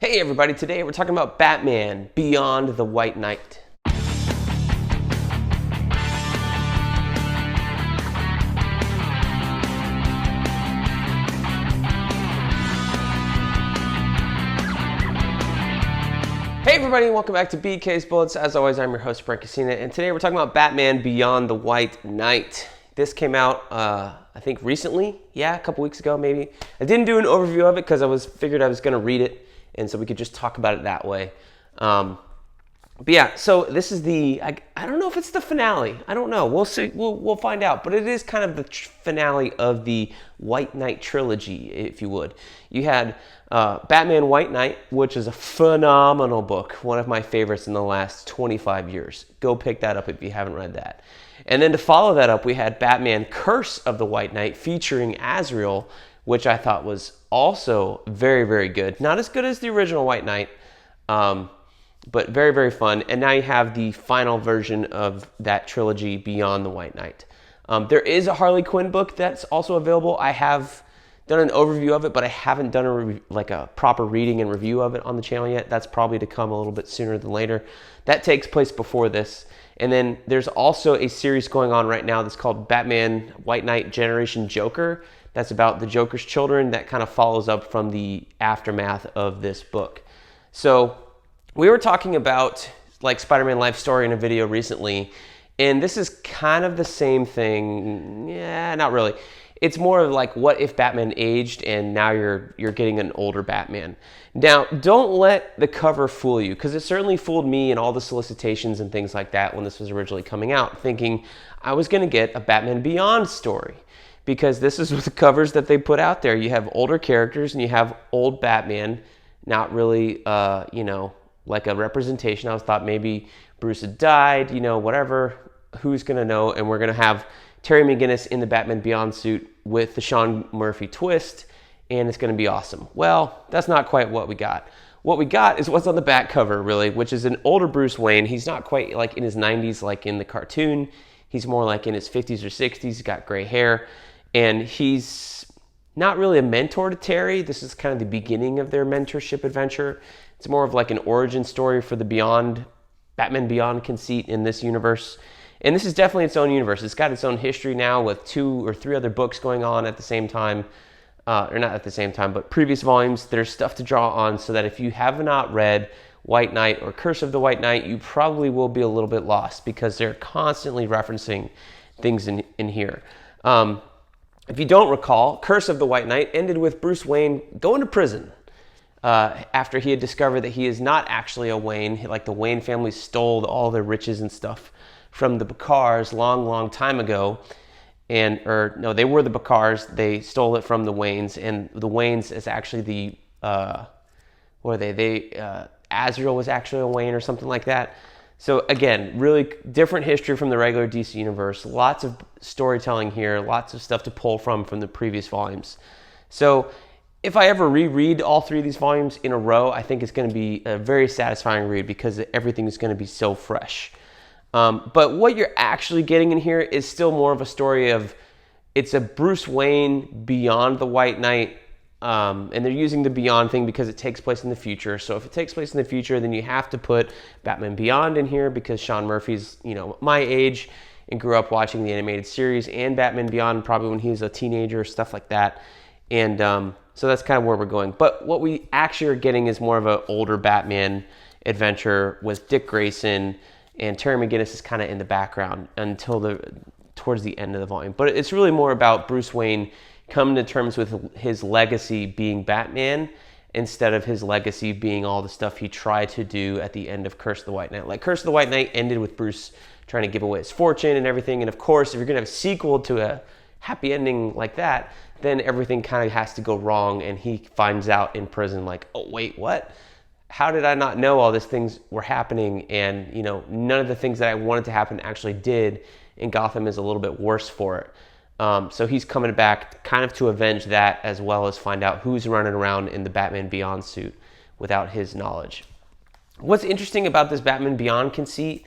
Hey everybody, today we're talking about Batman Beyond the White Knight. Hey everybody, welcome back to BK's Bullets. As always, I'm your host, Brent, and today we're talking about Batman Beyond the White Knight. This came out, I think recently, a couple weeks ago maybe. I didn't do an overview of it because I figured I was going to read it, and so we could just talk about it that way. But yeah, so this is I don't know if it's the finale. I don't know. We'll see. We'll find out. But it is kind of the finale of the White Knight trilogy, if you would. You had Batman White Knight, which is a phenomenal book, one of my favorites in the last 25 years. Go pick that up if you haven't read that. And then to follow that up, we had Batman Curse of the White Knight featuring Azrael, which I thought was also very, very good. Not as good as the original White Knight, but very, very fun. And now you have the final version of that trilogy, Beyond the White Knight. There is a Harley Quinn book that's also available. I have done an overview of it, but I haven't done a proper reading and review of it on the channel yet. That's probably to come a little bit sooner than later. That takes place before this. And then there's also a series going on right now that's called Batman White Knight Generation Joker. That's about the Joker's children that kind of follows up from the aftermath of this book. So we were talking about like Spider-Man Life Story in a video recently, and this is kind of the same thing. Yeah, not really. It's more of like, what if Batman aged and now you're getting an older Batman. Now, don't let the cover fool you, because it certainly fooled me and all the solicitations and things like that when this was originally coming out, thinking I was going to get a Batman Beyond story, because this is the covers that they put out there. You have older characters and you have old Batman, not really, like a representation. I was thought maybe Bruce had died, whatever, who's going to know? And we're going to have Terry McGinnis in the Batman Beyond suit with the Sean Murphy twist, and it's going to be awesome. Well, that's not quite what we got. What we got is what's on the back cover, really, which is an older Bruce Wayne. He's not quite like in his 90s like in the cartoon. He's more like in his 50s or 60s. He's got gray hair, and he's not really a mentor to Terry. This is kind of the beginning of their mentorship adventure. It's more of like an origin story for the Batman Beyond conceit in this universe. And this is definitely its own universe. It's got its own history now with 2 or 3 other books going on at the same time. Or not at the same time, but previous volumes. There's stuff to draw on, so that if you have not read White Knight or Curse of the White Knight, you probably will be a little bit lost, because they're constantly referencing things in here. If you don't recall, Curse of the White Knight ended with Bruce Wayne going to prison. After he had discovered that he is not actually a Wayne, like the Wayne family stole all their riches and stuff from the Bacars long time ago. They were the Bacars. They stole it from the Waynes, and the Waynes is actually Azrael was actually a Wayne or something like that. So again, really different history from the regular DC universe. Lots of storytelling here, lots of stuff to pull from the previous volumes. So if I ever reread all 3 of these volumes in a row, I think it's going to be a very satisfying read, because everything is going to be so fresh. But what you're actually getting in here is still more of a story of, it's a Bruce Wayne Beyond the White Knight, and they're using the Beyond thing because it takes place in the future. So if it takes place in the future, then you have to put Batman Beyond in here, because Sean Murphy's, my age and grew up watching the animated series, and Batman Beyond probably when he was a teenager, stuff like that. And so that's kind of where we're going. But what we actually are getting is more of an older Batman adventure with Dick Grayson, and Terry McGinnis is kind of in the background until towards the end of the volume. But it's really more about Bruce Wayne coming to terms with his legacy being Batman, instead of his legacy being all the stuff he tried to do at the end of Curse of the White Knight. Like Curse of the White Knight ended with Bruce trying to give away his fortune and everything. And of course, if you're going to have a sequel to a happy ending like that, then everything kind of has to go wrong, and he finds out in prison like, oh wait, what? How did I not know all these things were happening? And none of the things that I wanted to happen actually did, and Gotham is a little bit worse for it. So he's coming back kind of to avenge that, as well as find out who's running around in the Batman Beyond suit without his knowledge. What's interesting about this Batman Beyond conceit,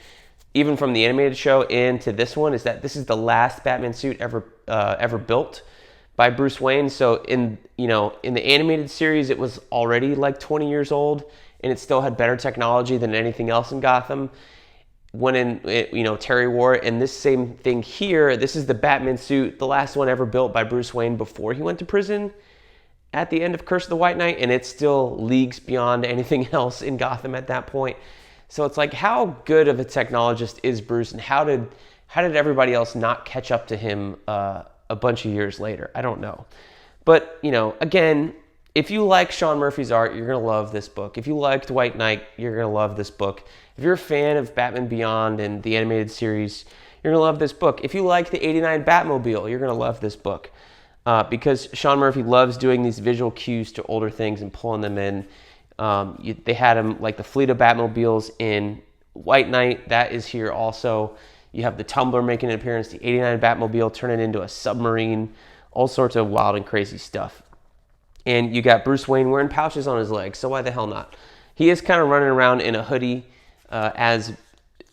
even from the animated show into this one, is that this is the last Batman suit ever built by Bruce Wayne. So in the animated series, it was already like 20 years old, and it still had better technology than anything else in Gotham when Terry wore it. And this same thing here, this is the Batman suit, the last one ever built by Bruce Wayne before he went to prison at the end of Curse of the White Knight, and it's still leagues beyond anything else in Gotham at that point. So it's like, how good of a technologist is Bruce, and how did everybody else not catch up to him a bunch of years later? I don't know. But, again, if you like Sean Murphy's art, you're going to love this book. If you liked White Knight, you're going to love this book. If you're a fan of Batman Beyond and the animated series, you're going to love this book. If you like the '89 Batmobile, you're going to love this book. Because Sean Murphy loves doing these visual cues to older things and pulling them in. They had him like the fleet of Batmobiles in White Knight. That is here also. You have the Tumbler making an appearance, the '89 Batmobile turning into a submarine, all sorts of wild and crazy stuff. And you got Bruce Wayne wearing pouches on his legs, so why the hell not? He is kind of running around in a hoodie as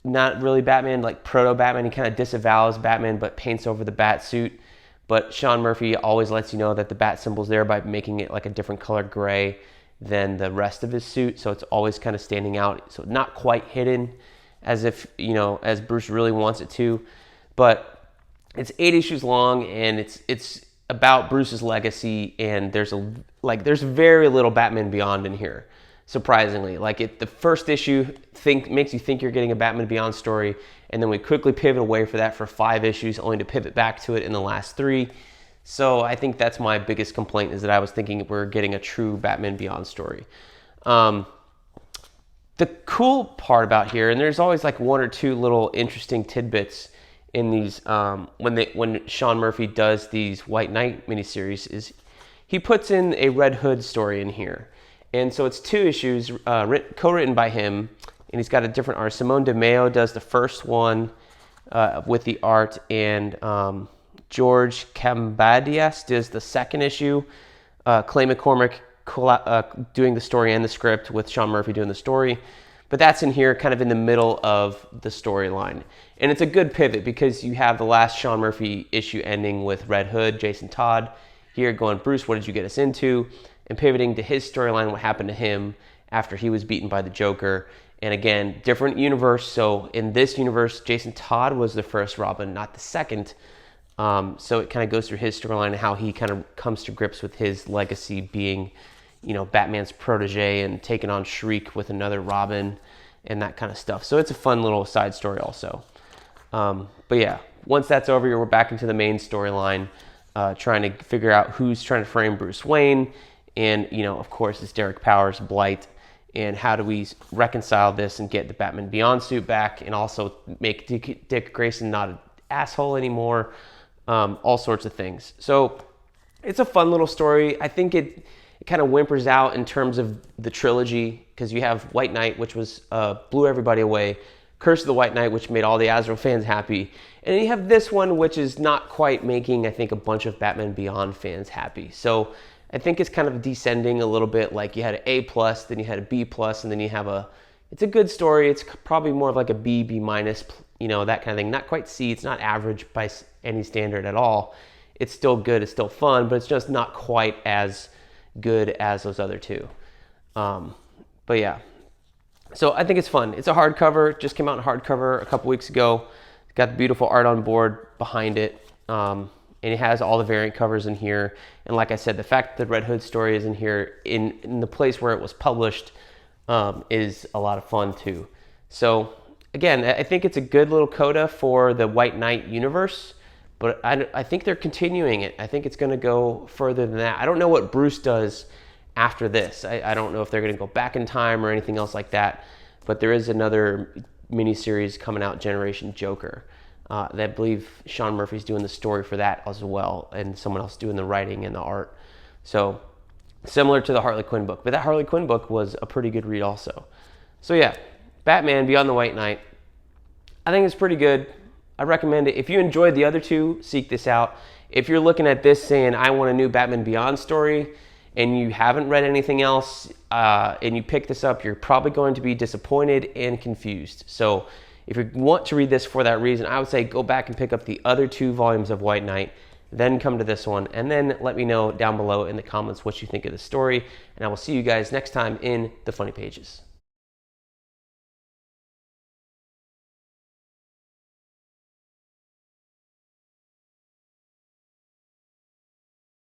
not really Batman, like proto-Batman. He kind of disavows Batman but paints over the bat suit. But Sean Murphy always lets you know that the bat symbol's there by making it like a different color gray than the rest of his suit. So it's always kind of standing out. So not quite hidden as if, as Bruce really wants it to. But it's 8 issues long, and it's about Bruce's legacy, and there's very little Batman Beyond in here. Surprisingly, the first issue makes you think you're getting a Batman Beyond story, and then we quickly pivot away for that for 5 issues, only to pivot back to it in the last 3. So I think that's my biggest complaint, is that I was thinking we're getting a true Batman Beyond story. The cool part about here, and there's always like 1 or 2 little interesting tidbits in these when Sean Murphy does these White Knight miniseries, is he puts in a Red Hood story in here. And so it's 2 issues co-written by him, and he's got a different art. Simone DeMeo does the first one with the art, and George Cambadias does the second issue. Clay McCormick doing the story and the script, with Sean Murphy doing the story. But that's in here kind of in the middle of the storyline. And it's a good pivot, because you have the last Sean Murphy issue ending with Red Hood, Jason Todd, here going, Bruce, what did you get us into? And pivoting to his storyline, what happened to him after he was beaten by the Joker. And again, different universe. So in this universe, Jason Todd was the first Robin, not the second. So it kind of goes through his storyline and how he kind of comes to grips with his legacy being, Batman's protege and taking on Shriek with another Robin and that kind of stuff. So it's a fun little side story also. But yeah, once that's over, we're back into the main storyline, trying to figure out who's trying to frame Bruce Wayne. And, of course, it's Derek Powers' Blight. And how do we reconcile this and get the Batman Beyond suit back, and also make Dick Grayson not an asshole anymore? All sorts of things. So it's a fun little story. I think it kind of whimpers out in terms of the trilogy, because you have White Knight, which was blew everybody away. Curse of the White Knight, which made all the Azrael fans happy. And then you have this one, which is not quite making, I think, a bunch of Batman Beyond fans happy. So I think it's kind of descending a little bit. Like, you had an A+, then you had a B+, and then you have it's a good story. It's probably more of like a B, B-, that kind of thing. Not quite C. It's not average by any standard at all. It's still good. It's still fun, but it's just not quite as good as those other 2. But yeah. So I think it's fun. It's a hardcover. Just came out in hardcover a couple weeks ago. It's got the beautiful art on board behind it. And it has all the variant covers in here. And like I said, the fact that the Red Hood story is in here in the place where it was published is a lot of fun too. So again, I think it's a good little coda for the White Knight universe, but I think they're continuing it. I think it's going to go further than that. I don't know what Bruce does after this. I don't know if they're going to go back in time or anything else like that, but there is another miniseries coming out, Generation Joker. I believe Sean Murphy's doing the story for that as well, and someone else doing the writing and the art. So similar to the Harley Quinn book, but that Harley Quinn book was a pretty good read also. So yeah, Batman Beyond the White Knight. I think it's pretty good. I recommend it. If you enjoyed the other 2, seek this out. If you're looking at this saying, I want a new Batman Beyond story, and you haven't read anything else, and you pick this up, you're probably going to be disappointed and confused. So if you want to read this for that reason, I would say go back and pick up the other 2 volumes of White Knight. then come to this one, and then let me know down below in the comments what you think of the story. And I will see you guys next time in the funny pages.